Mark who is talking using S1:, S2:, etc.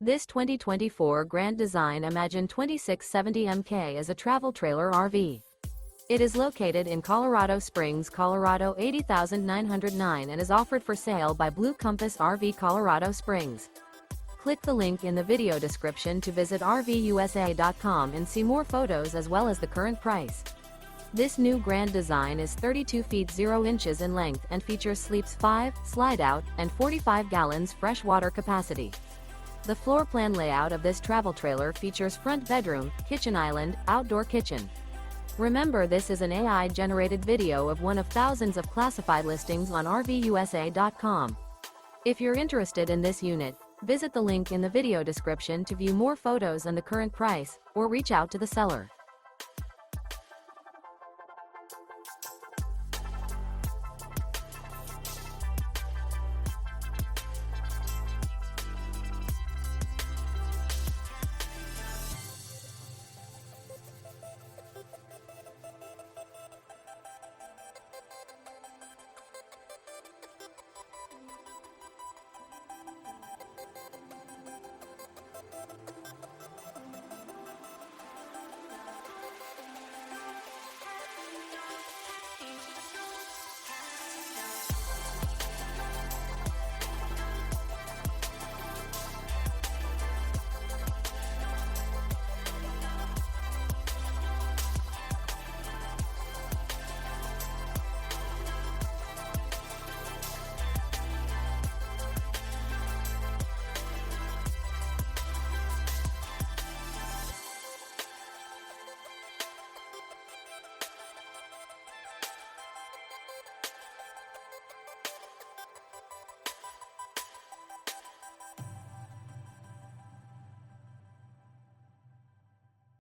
S1: This 2024 Grand Design Imagine 2670 MK is a travel trailer RV. It is located in Colorado Springs, Colorado 80909 and is offered for sale by Blue Compass RV Colorado Springs. Click the link in the video description to visit RVUSA.com and see more photos as well as the current price. This new Grand Design is 32 feet 0 inches in length and features sleeps 5, slide-out, and 45 gallons fresh water capacity. The floor plan layout of this travel trailer features front bedroom, kitchen island, outdoor kitchen. Remember, this is an AI-generated video of one of thousands of classified listings on RVUSA.com. If you're interested in this unit, visit the link in the video description to view more photos and the current price, or reach out to the seller.